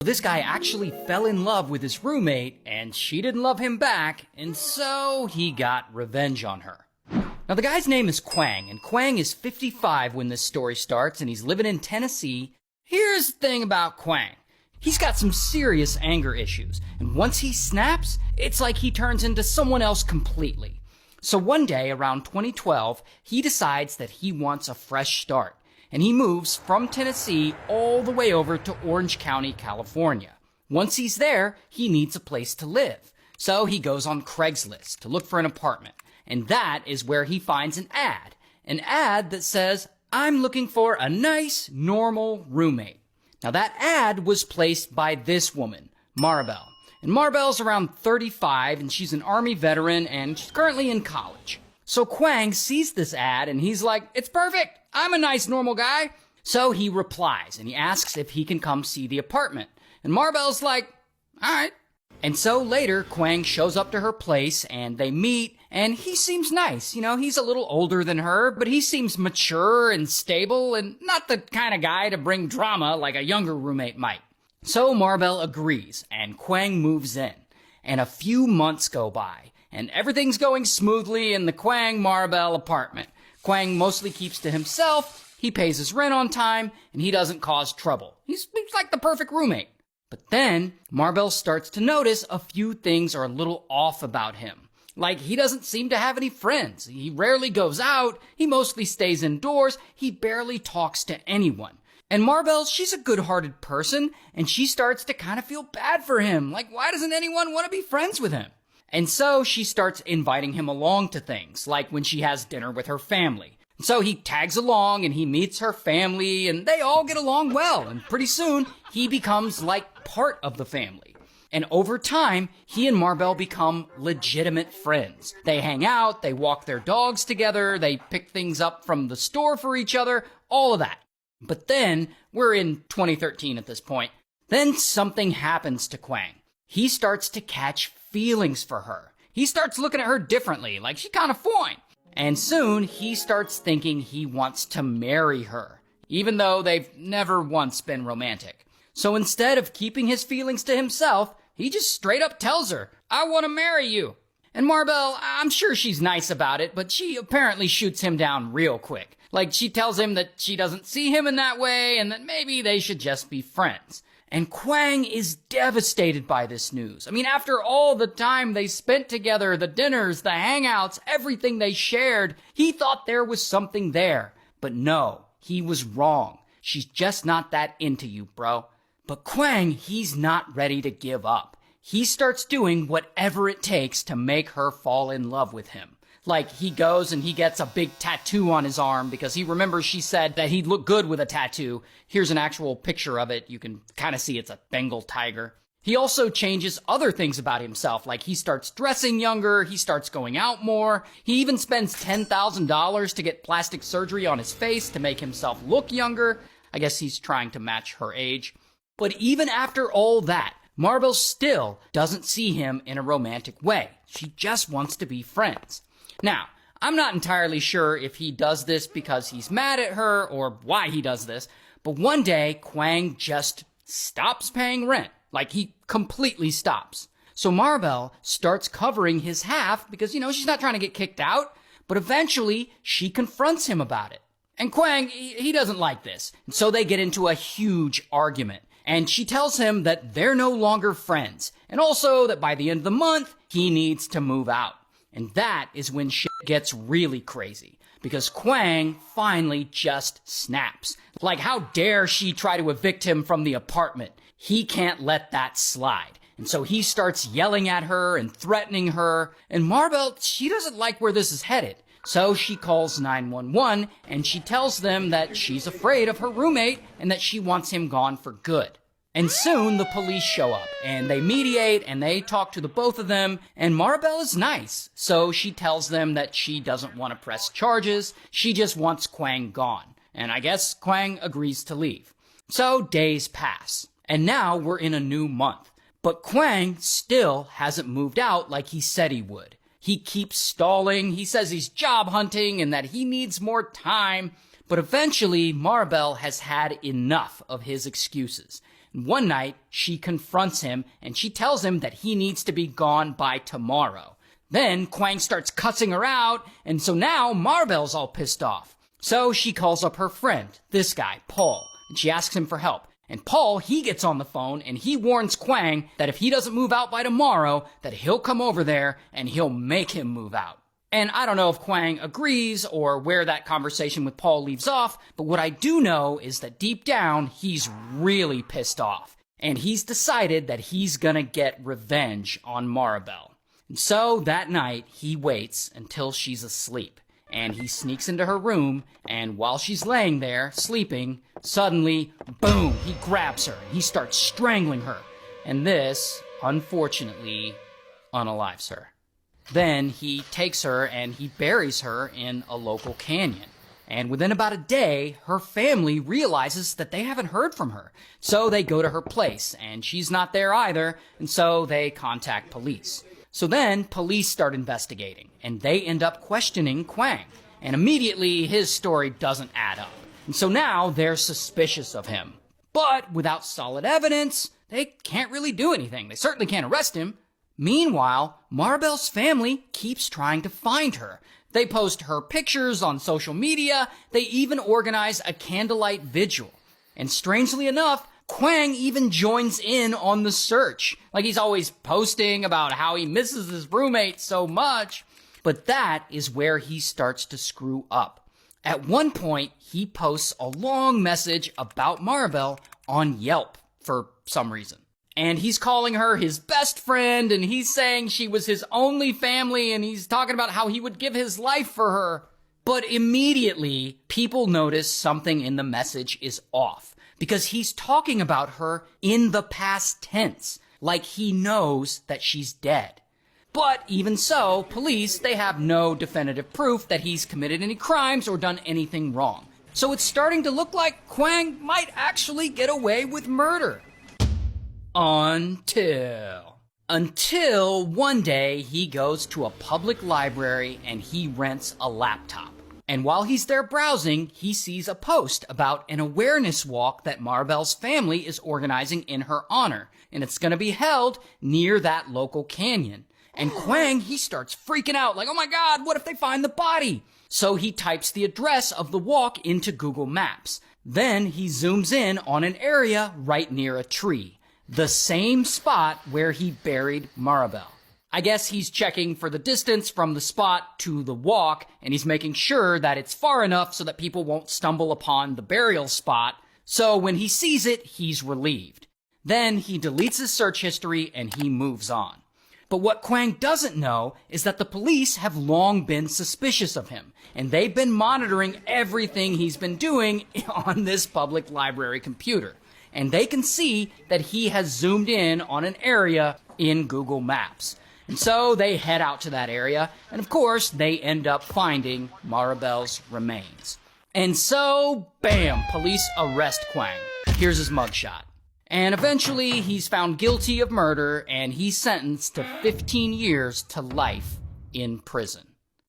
This guy actually fell in love with his roommate, and she didn't love him back, and so he got revenge on her. Now, the guy's name is Quang, and Quang is 55 when this story starts, and he's living in Tennessee. Here's the thing about Quang. He's got some serious anger issues, and once he snaps, it's like he turns into someone else completely. So one day, around 2012, he decides that he wants a fresh start, and he moves from Tennessee all the way over to Orange County, California. Once he's there, he needs a place to live. So he goes on Craigslist to look for an apartment, and that is where he finds an ad that says, "I'm looking for a nice, normal roommate." Now that ad was placed by this woman, Maribel. And Maribel's around 35, and she's an Army veteran, and she's currently in college. So Quang sees this ad, and he's like, "It's perfect. I'm a nice, normal guy." So he replies, and he asks if he can come see the apartment. And Maribel's like, "All right." And so later, Quang shows up to her place, and they meet, and he seems nice. You know, he's a little older than her, but he seems mature and stable, and not the kind of guy to bring drama like a younger roommate might. So Maribel agrees, and Quang moves in. And a few months go by, and everything's going smoothly in the Quang-Maribel apartment. Quang mostly keeps to himself, he pays his rent on time, and he doesn't cause trouble. He's like the perfect roommate. But then, Maribel starts to notice a few things are a little off about him. Like, he doesn't seem to have any friends. He rarely goes out. He mostly stays indoors. He barely talks to anyone. And Maribel, she's a good-hearted person, and she starts to kind of feel bad for him. Like, why doesn't anyone want to be friends with him? And so she starts inviting him along to things, like when she has dinner with her family. So he tags along and he meets her family, and they all get along well, and pretty soon he becomes like part of the family. And over time, he and Maribel become legitimate friends. They hang out, they walk their dogs together, they pick things up from the store for each other, all of that. But then, we're in 2013 at this point, then something happens to Quang. He starts to catch feelings for her. He starts looking at her differently, like she's kind of fine. And soon, he starts thinking he wants to marry her, even though they've never once been romantic. So instead of keeping his feelings to himself, he just straight up tells her, "I want to marry you." And Maribel, I'm sure she's nice about it, but she apparently shoots him down real quick. Like, she tells him that she doesn't see him in that way, and that maybe they should just be friends. And Quang is devastated by this news. I mean, after all the time they spent together, the dinners, the hangouts, everything they shared, he thought there was something there. But no, he was wrong. She's just not that into you, bro. But Quang, he's not ready to give up. He starts doing whatever it takes to make her fall in love with him. Like, he goes and he gets a big tattoo on his arm because he remembers she said that he'd look good with a tattoo. Here's an actual picture of it. You can kind of see it's a Bengal tiger. He also changes other things about himself, like he starts dressing younger, he starts going out more. He even spends $10,000 to get plastic surgery on his face to make himself look younger. I guess he's trying to match her age. But even after all that, Maribel still doesn't see him in a romantic way. She just wants to be friends. Now, I'm not entirely sure if he does this because he's mad at her or why he does this, but one day, Quang just stops paying rent. Like, he completely stops. So Maribel starts covering his half because, she's not trying to get kicked out, but eventually she confronts him about it. And Quang, he doesn't like this, and so they get into a huge argument. And she tells him that they're no longer friends, and also that by the end of the month, he needs to move out. And that is when shit gets really crazy, because Quang finally just snaps. Like, how dare she try to evict him from the apartment? He can't let that slide. And so he starts yelling at her and threatening her, and Maribel, she doesn't like where this is headed. So she calls 911, and she tells them that she's afraid of her roommate and that she wants him gone for good. And soon the police show up, and they mediate, and they talk to the both of them, and Maribel is nice. So she tells them that she doesn't want to press charges, she just wants Quang gone. And I guess Quang agrees to leave. So days pass, and now we're in a new month. But Quang still hasn't moved out like he said he would. He keeps stalling, he says he's job hunting and that he needs more time. But eventually, Maribel has had enough of his excuses. One night, she confronts him and she tells him that he needs to be gone by tomorrow. Then Kwang starts cussing her out, and so now Maribel's all pissed off. So she calls up her friend, this guy, Paul, and she asks him for help. And Paul, he gets on the phone and he warns Kwang that if he doesn't move out by tomorrow, that he'll come over there and he'll make him move out. And I don't know if Kwang agrees or where that conversation with Paul leaves off, but what I do know is that deep down, he's really pissed off. And he's decided that he's gonna get revenge on Maribel. And so that night, he waits until she's asleep. And he sneaks into her room, and while she's laying there, sleeping, suddenly, boom, he grabs her, and he starts strangling her. And this, unfortunately, unalives her. Then he takes her and he buries her in a local canyon. And within about a day, her family realizes that they haven't heard from her. So they go to her place, and she's not there either, and so they contact police. So then, police start investigating, and they end up questioning Kwang. And immediately, his story doesn't add up. And so now, they're suspicious of him. But without solid evidence, they can't really do anything. They certainly can't arrest him. Meanwhile, Maribel's family keeps trying to find her. They post her pictures on social media. They even organize a candlelight vigil. And strangely enough, Kwang even joins in on the search. Like he's always posting about how he misses his roommate so much. But that is where he starts to screw up. At one point, he posts a long message about Maribel on Yelp for some reason. And he's calling her his best friend, and he's saying she was his only family, and he's talking about how he would give his life for her. But immediately, people notice something in the message is off, because he's talking about her in the past tense, like he knows that she's dead. But even so, police, they have no definitive proof that he's committed any crimes or done anything wrong. So it's starting to look like Kwang might actually get away with murder. Until one day he goes to a public library and he rents a laptop. And while he's there browsing, he sees a post about an awareness walk that Maribel's family is organizing in her honor. And it's going to be held near that local canyon. And Kwang, he starts freaking out like, oh my God, what if they find the body? So he types the address of the walk into Google Maps. Then he zooms in on an area right near a tree. The same spot where he buried Maribel. I guess he's checking for the distance from the spot to the walk, and he's making sure that it's far enough so that people won't stumble upon the burial spot. So when he sees it, he's relieved. Then he deletes his search history and he moves on. But what Kwang doesn't know is that the police have long been suspicious of him, and they've been monitoring everything he's been doing on this public library computer. And they can see that he has zoomed in on an area in Google Maps. And so they head out to that area, and of course, they end up finding Maribel's remains. And so, bam, police arrest Kwang. Here's his mugshot. And eventually, he's found guilty of murder, and he's sentenced to 15 years to life in prison.